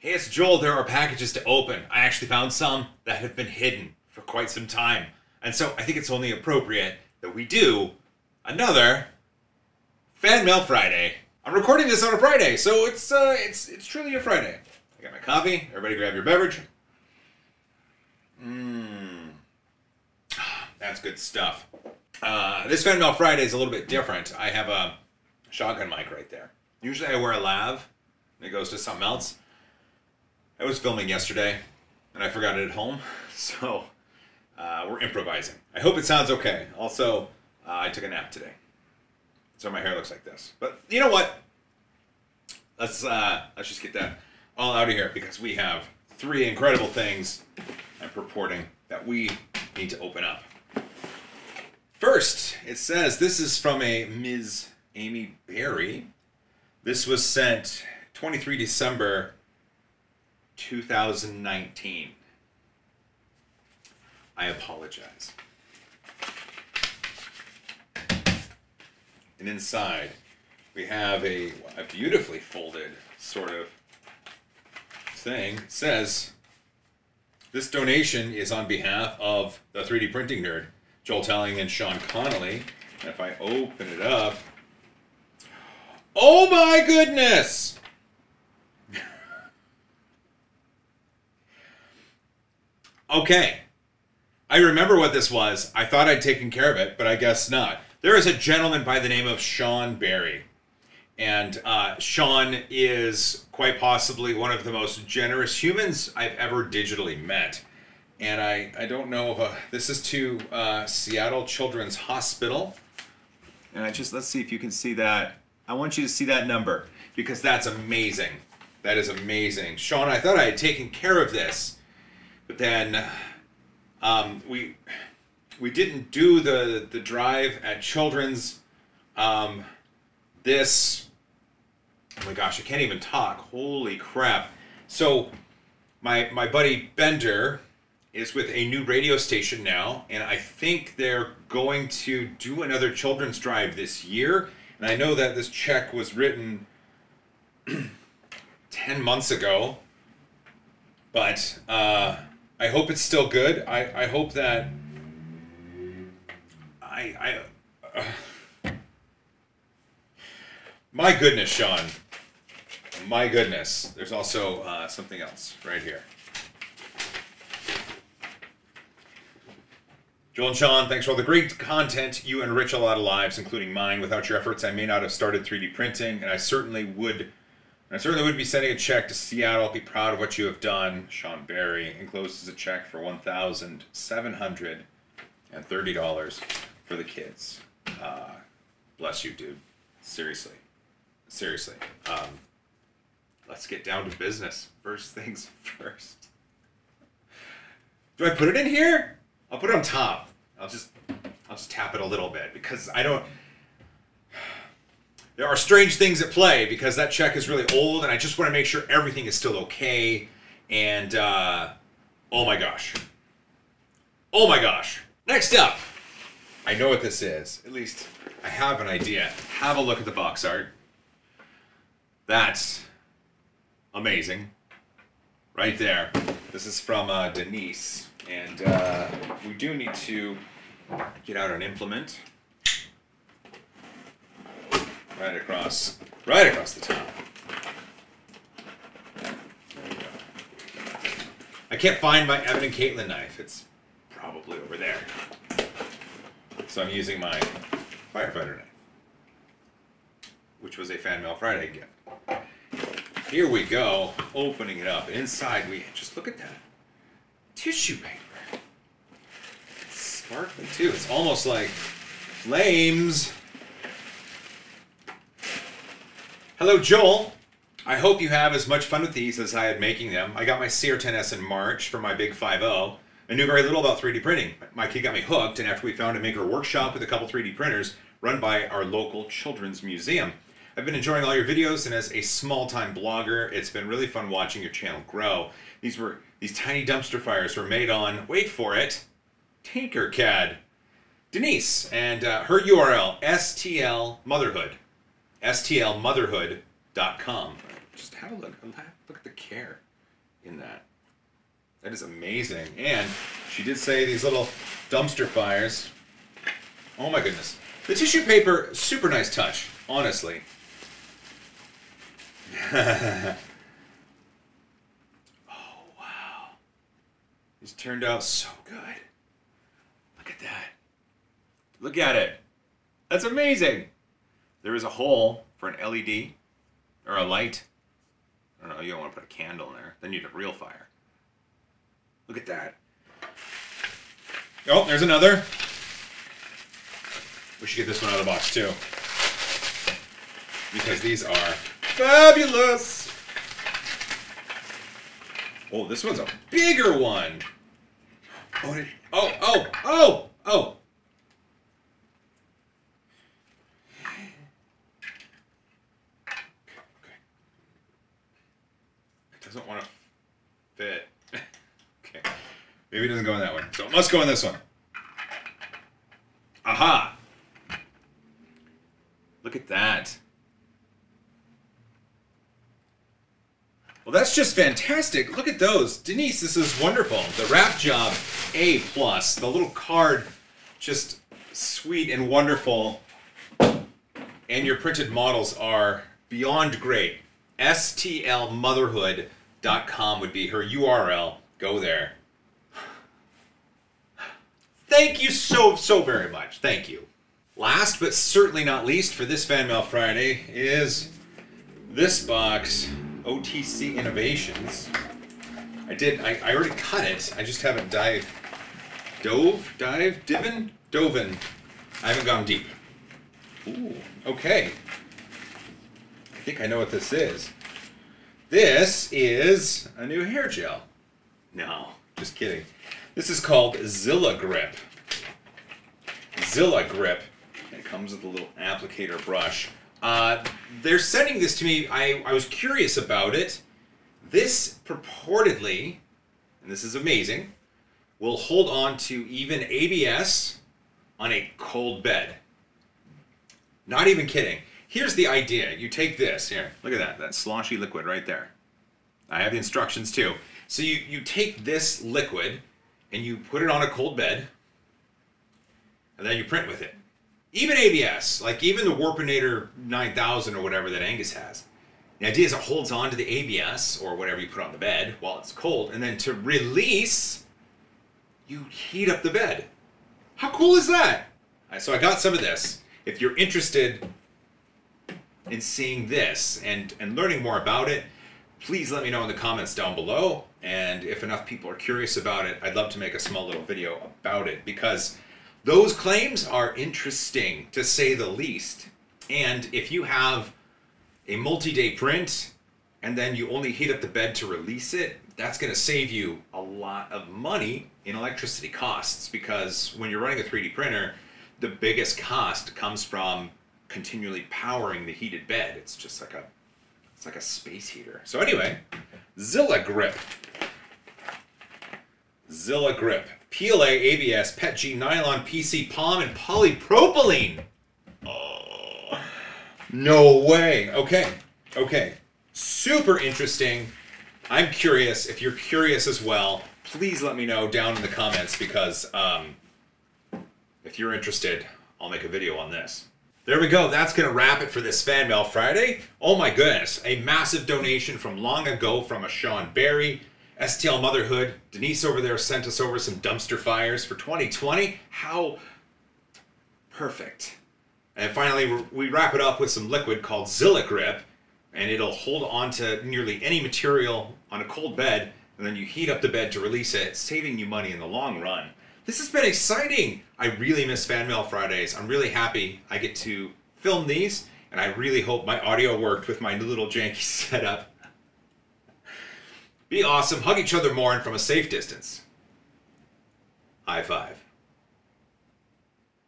Hey, it's Joel. There are packages to open. I actually found some that have been hidden for quite some time. And so I think it's only appropriate that we do another Fan Mail Friday. I'm recording this on a Friday, so it's truly a Friday. I got my coffee. Everybody grab your beverage. That's good stuff. This Fan Mail Friday is a little bit different. I have a shotgun mic right there. Usually I wear a lav, and it goes to something else. I was filming yesterday, and I forgot it at home, so we're improvising. I hope it sounds okay. Also, I took a nap today, so my hair looks like this. But you know what? Let's just get that all out of here, because we have three incredible things I'm purporting that we need to open up. First, it says this is from a Ms. Amy Berry. This was sent 23 December 2019. I apologize. And inside, we have a beautifully folded sort of thing. It says, this donation is on behalf of the 3D printing nerd, Joel Telling and Sean Connolly. And if I open it up, oh my goodness! Okay, I remember what this was. I thought I'd taken care of it, but I guess not. There is a gentleman by the name of Sean Berry. And Sean is quite possibly one of the most generous humans I've ever digitally met. And I don't know if this is to Seattle Children's Hospital. And let's see if you can see that. I want you to see that number, because that's amazing. That is amazing. Sean, I thought I had taken care of this. But then we didn't do the drive at Children's. Oh my gosh, I can't even talk. Holy crap. So my buddy Bender is with a new radio station now, and I think they're going to do another children's drive this year. And I know that this check was written 10 months ago, but I hope it's still good. I hope that my goodness, Sean. My goodness. There's also something else right here. Joel and Sean, thanks for all the great content. You enrich a lot of lives, including mine. Without your efforts, I may not have started 3D printing, and I certainly would be sending a check to Seattle. Be proud of what you have done. Sean Berry encloses a check for $1,730 for the kids. Bless you, dude. Seriously. Let's get down to business. First things first. Do I put it in here? I'll put it on top. I'll just tap it a little bit, because there are strange things at play, because that check is really old, and I just want to make sure everything is still okay. And oh my gosh. Next up, I know what this is. At least I have an idea. Have a look at the box art. That's amazing. Right there. This is from Denise. And we do need to get out an implement. Right across the top. There we go. I can't find my Evan and Caitlin knife. It's probably over there. So I'm using my firefighter knife, which was a Fan Mail Friday gift. Here we go, opening it up. Inside, we just look at that tissue paper. It's sparkly too. It's almost like flames. Hello, Joel. I hope you have as much fun with these as I had making them. I got my CR10S in March for my big 5.0. I knew very little about 3D printing. My kid got me hooked, and after we found a maker workshop with a couple 3D printers run by our local children's museum. I've been enjoying all your videos, and as a small-time blogger, it's been really fun watching your channel grow. These tiny dumpster fires were made on, wait for it, Tinkercad. Denise, and her URL, stlmotherhood.com. Just have a look. Look at the care. in that. That is amazing. And she did say these little dumpster fires. Oh my goodness. The tissue paper, super nice touch, honestly. Oh, wow. These turned out so good. Look at that. Look at it. That's amazing. There is a hole for an LED or a light. I don't know, you don't want to put a candle in there. Then you'd have real fire. Look at that. Oh, there's another. We should get this one out of the box too. Because these are fabulous. Oh, this one's a bigger one. Oh, oh. It doesn't want to fit. Okay. Maybe it doesn't go in that one. So it must go in this one. Aha! Look at that. Well, that's just fantastic. Look at those. Denise, this is wonderful. The wrap job, A+. The little card, just sweet and wonderful. And your printed models are beyond great. stlmotherhood.com would be her URL. Go there. Thank you so very much. Thank you. Last but certainly not least for this Fan Mail Friday is this box, OTC Innovations. I already cut it. I just haven't dove. I haven't gone deep. Ooh, okay. I think I know what this is. This is a new hair gel. No, just kidding. This is called Zilla Grip. Zilla Grip. It comes with a little applicator brush. They're sending this to me. I was curious about it. This purportedly, and this is amazing, will hold on to even ABS on a cold bed. Not even kidding. Here's the idea. You take this. Here, look at that sloshy liquid right there. I have the instructions too. So you take this liquid and you put it on a cold bed and then you print with it. Even ABS, like even the Warpinator 9000 or whatever that Angus has. The idea is it holds on to the ABS or whatever you put on the bed while it's cold, and then to release, you heat up the bed. How cool is that? So I got some of this. If you're interested in seeing this and learning more about it, please let me know in the comments down below. And if enough people are curious about it, I'd love to make a small little video about it, because those claims are interesting to say the least. And if you have a multi-day print and then you only heat up the bed to release it, that's going to save you a lot of money in electricity costs, because when you're running a 3D printer, the biggest cost comes from continually powering the heated bed. It's just like a space heater. So anyway, Zilla Grip. Zilla Grip. PLA, ABS, PETG, nylon, PC, POM, and polypropylene. Oh, no way. Okay. Super interesting. I'm curious. If you're curious as well, please let me know down in the comments, because if you're interested, I'll make a video on this. There we go. That's going to wrap it for this Fan Mail Friday. Oh my goodness. A massive donation from long ago from a Sean Barry. STL Motherhood. Denise over there sent us over some dumpster fires for 2020. How perfect. And finally, we wrap it up with some liquid called Zilla Grip, and it'll hold on to nearly any material on a cold bed, and then you heat up the bed to release it, saving you money in the long run. This has been exciting. I really miss Fan Mail Fridays. I'm really happy I get to film these, and I really hope my audio worked with my new little janky setup. Be awesome, hug each other more, and from a safe distance. High five.